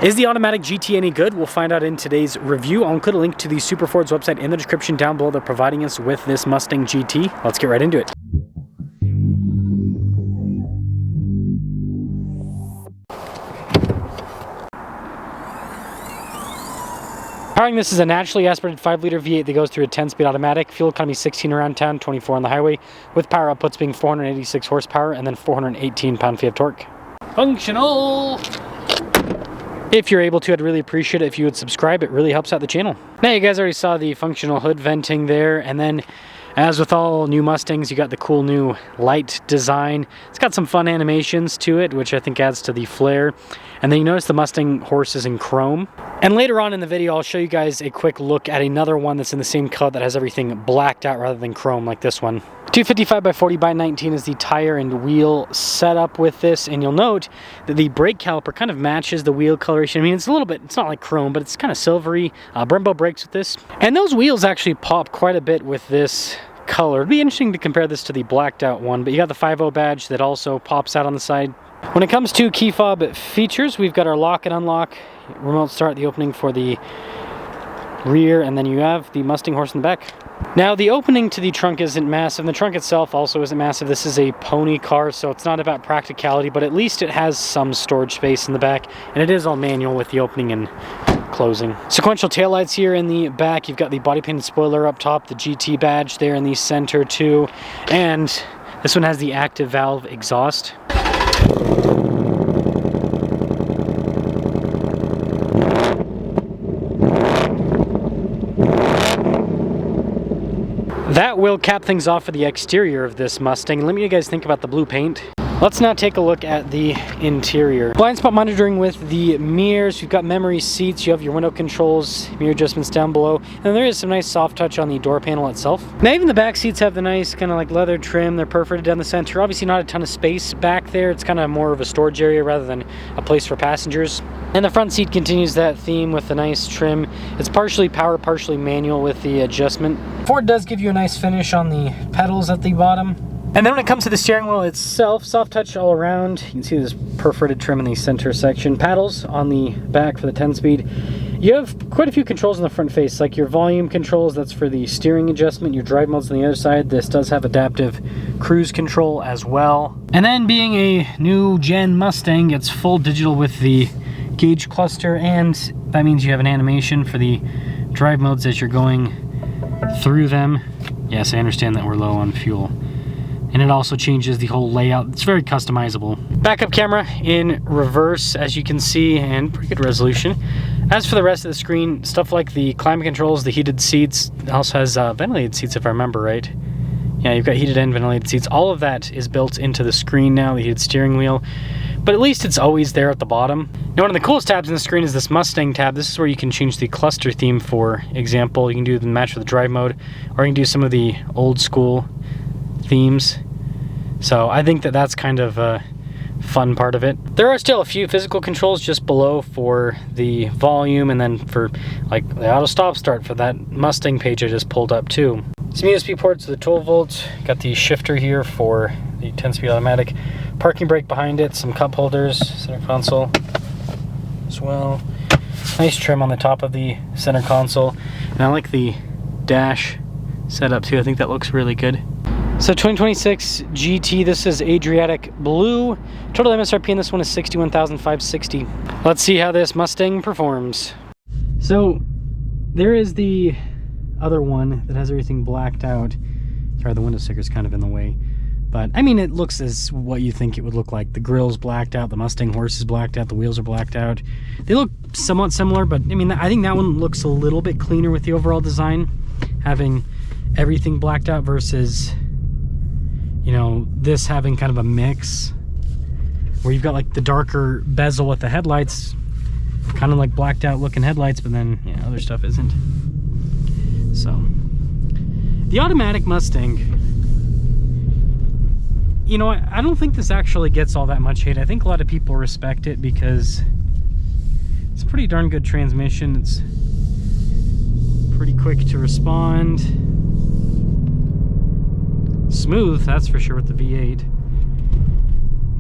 Is the Automatic GT any good? We'll find out in today's review. I'll include a link to the Super Ford's website in the description down below. They're providing us with this Mustang GT. Let's get right into it. Powering this is a naturally aspirated 5-liter V8 that goes through a 10-speed automatic. Fuel economy 16 around town, 24 on the highway, with power outputs being 486 horsepower and then 418 pound-feet of torque. Functional! If you're able to, I'd really appreciate it if you would subscribe. It really helps out the channel. Now, you guys already saw the functional hood venting there, and then as with all new Mustangs, you got the cool new light design. It's got some fun animations to it, which I think adds to the flair. And then you notice the Mustang horse is in chrome. And later on in the video, I'll show you guys a quick look at another one that's in the same color that has everything blacked out rather than chrome like this one. 255 by 40 by 19 is the tire and wheel setup with this, and you'll note that the brake caliper kind of matches the wheel coloration. I mean, it's a little bit, it's not like chrome, but it's kind of silvery. Brembo brakes with this. And those wheels actually pop quite a bit with this color. It'd be interesting to compare this to the blacked out one, but you got the 5.0 badge that also pops out on the side. When it comes to key fob features, we've got our lock and unlock, remote start, the opening for the rear, and then you have the Mustang horse in the back. Now, the opening to the trunk isn't massive, and the trunk itself also isn't massive. This is a pony car, so it's not about practicality, but at least it has some storage space in the back, and it is all manual with the opening and closing. Sequential taillights here in the back. You've got the body painted spoiler up top, the GT badge there in the center too, and this one has the active valve exhaust. That will cap things off for the exterior of this Mustang. Let me know what you guys think about the blue paint. Let's now take a look at the interior. Blind spot monitoring with the mirrors. You've got memory seats. You have your window controls, mirror adjustments down below. And there is some nice soft touch on the door panel itself. Now, even the back seats have the nice kind of like leather trim. They're perforated down the center. Obviously not a ton of space back there. It's kind of more of a storage area rather than a place for passengers. And the front seat continues that theme with the nice trim. It's partially power, partially manual with the adjustment. Ford does give you a nice finish on the pedals at the bottom. And then when it comes to the steering wheel itself, soft touch all around. You can see this perforated trim in the center section. Paddles on the back for the 10-speed. You have quite a few controls on the front face, like your volume controls, that's for the steering adjustment. Your drive mode's on the other side. This does have adaptive cruise control as well. And then, being a new gen Mustang, it's full digital with the gauge cluster, and that means you have an animation for the drive modes as you're going through them. Yes, I understand that we're low on fuel. And it also changes the whole layout. It's very customizable. Backup camera in reverse, as you can see, and pretty good resolution. As for the rest of the screen, stuff like the climate controls, the heated seats, it also has ventilated seats if I remember right. Yeah, you've got heated and ventilated seats. All of that is built into the screen now, the heated steering wheel. But at least it's always there at the bottom. Now, one of the coolest tabs in the screen is this Mustang tab. This is where you can change the cluster theme, for example. You can do the match with the drive mode, or you can do some of the old school themes. So I think that that's kind of a fun part of it. There are still a few physical controls just below for the volume, and then for like the auto stop start for that Mustang page I just pulled up too. Some USB ports to the 12 volts. Got the shifter here for the 10-speed automatic. Parking brake behind it. Some cup holders. Center console as well. Nice trim on the top of the center console. And I like the dash setup too. I think that looks really good. So 2026 GT, this is Adriatic Blue. Total MSRP in this one is $61,560. Let's see how this Mustang performs. So there is the other one that has everything blacked out. Sorry, the window sticker's kind of in the way. But, I mean, it looks as what you think it would look like. The grill's blacked out, the Mustang horse is blacked out, the wheels are blacked out. They look somewhat similar, but, I mean, I think that one looks a little bit cleaner with the overall design, having everything blacked out versus, you know, this having kind of a mix where you've got like the darker bezel with the headlights, kind of like blacked out looking headlights, but then, yeah, other stuff isn't. So, the automatic Mustang, you know, I don't think this actually gets all that much hate. I think a lot of people respect it because it's a pretty darn good transmission. It's pretty quick to respond. Smooth, that's for sure, with the V8.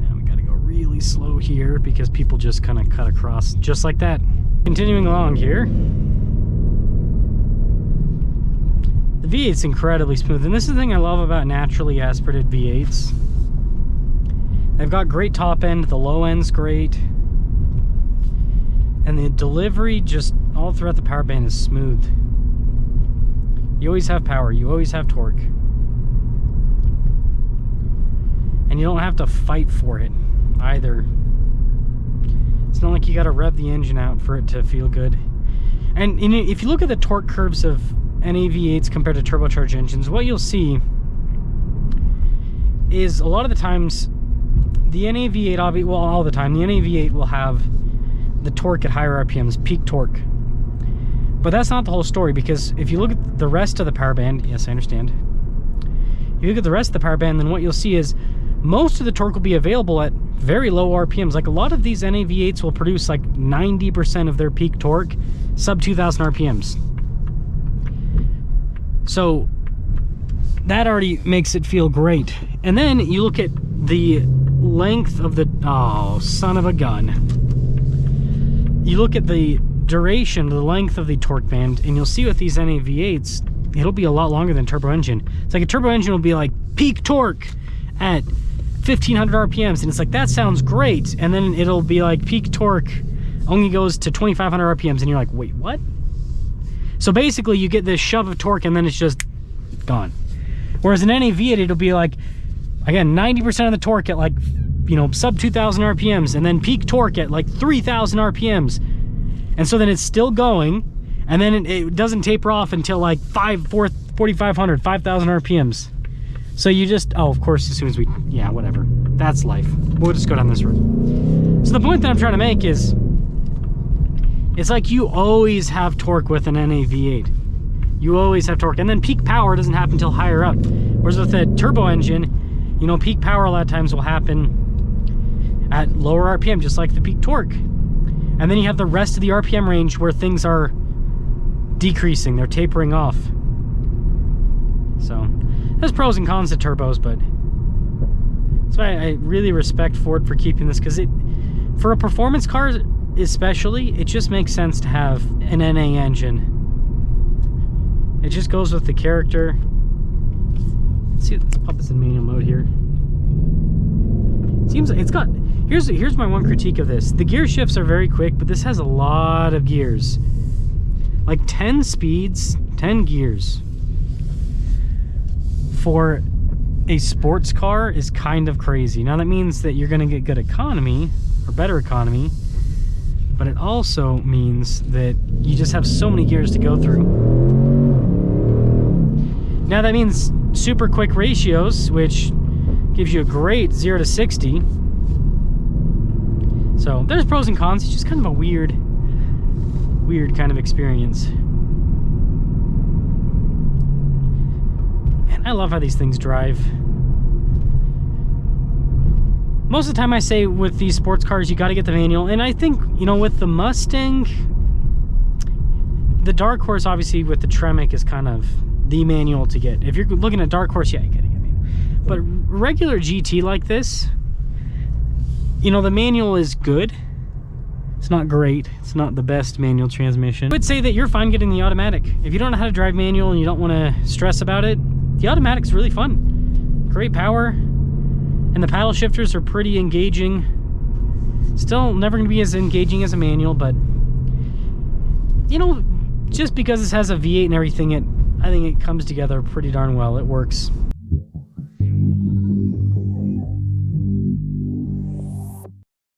Now we gotta go really really slow here because people just kind of cut across just like that. Continuing along here. The V8's incredibly smooth, and this is the thing I love about naturally aspirated V8s. They've got great top end, the low end's great, and the delivery just all throughout the power band is smooth. You always have power, you always have torque. And you don't have to fight for it either. It's not like you gotta rev the engine out for it to feel good. And if you look at the torque curves of NA V8s compared to turbocharged engines, what you'll see is a lot of the times the NA V8, well, all the time, the NA V8 will have the torque at higher RPMs, peak torque. But that's not the whole story, because if you look at the rest of the power band, yes, I understand. If you look at the rest of the power band, then what you'll see is most of the torque will be available at very low RPMs. Like a lot of these NA V8s will produce like 90% of their peak torque sub 2,000 RPMs. So that already makes it feel great. And then you look at the length of the, oh, son of a gun. You look at the duration, the length of the torque band, and you'll see with these NA V8s, it'll be a lot longer than turbo engine. It's like a turbo engine will be like peak torque at 1,500 RPMs, and it's like, that sounds great. And then it'll be like peak torque only goes to 2,500 RPMs, and you're like, wait, what? So basically you get this shove of torque and then it's just gone. Whereas an NA V8, it'll be like, again, 90% of the torque at like, you know, sub 2,000 RPMs, and then peak torque at like 3,000 RPMs. And so then it's still going, and then it doesn't taper off until like 4,500, 5,000 RPMs. So you just, oh, of course, as soon as we, yeah, whatever. That's life. We'll just go down this road. So the point that I'm trying to make is, it's like you always have torque with an NA V8. You always have torque. And then peak power doesn't happen until higher up. Whereas with a turbo engine, you know, peak power a lot of times will happen at lower RPM, just like the peak torque. And then you have the rest of the RPM range where things are decreasing, they're tapering off. So there's pros and cons to turbos, but that's why I really respect Ford for keeping this, because for a performance car especially, it just makes sense to have an NA engine. It just goes with the character. Let's see, let's pop this in manual mode here. Seems like it's got, here's my one critique of this. The gear shifts are very quick, but this has a lot of gears. Like 10 speeds, 10 gears for a sports car is kind of crazy. Now that means that you're gonna get good economy, or better economy, but it also means that you just have so many gears to go through. Now that means super quick ratios, which gives you a great 0 to 60. So there's pros and cons. It's just kind of a weird kind of experience. And I love how these things drive. Most of the time I say with these sports cars, you got to get the manual. And I think, you know, with the Mustang, the dark horse obviously with the Tremec is kind of the manual to get. If you're looking at dark horse, yeah, you gotta get manual. But regular GT like this, you know, the manual is good. It's not great. It's not the best manual transmission. I would say that you're fine getting the automatic. If you don't know how to drive manual and you don't want to stress about it, the automatic's really fun. Great power. And the paddle shifters are pretty engaging. Still never going to be as engaging as a manual, but you know, just because this has a V8 and everything, I think it comes together pretty darn well. It works.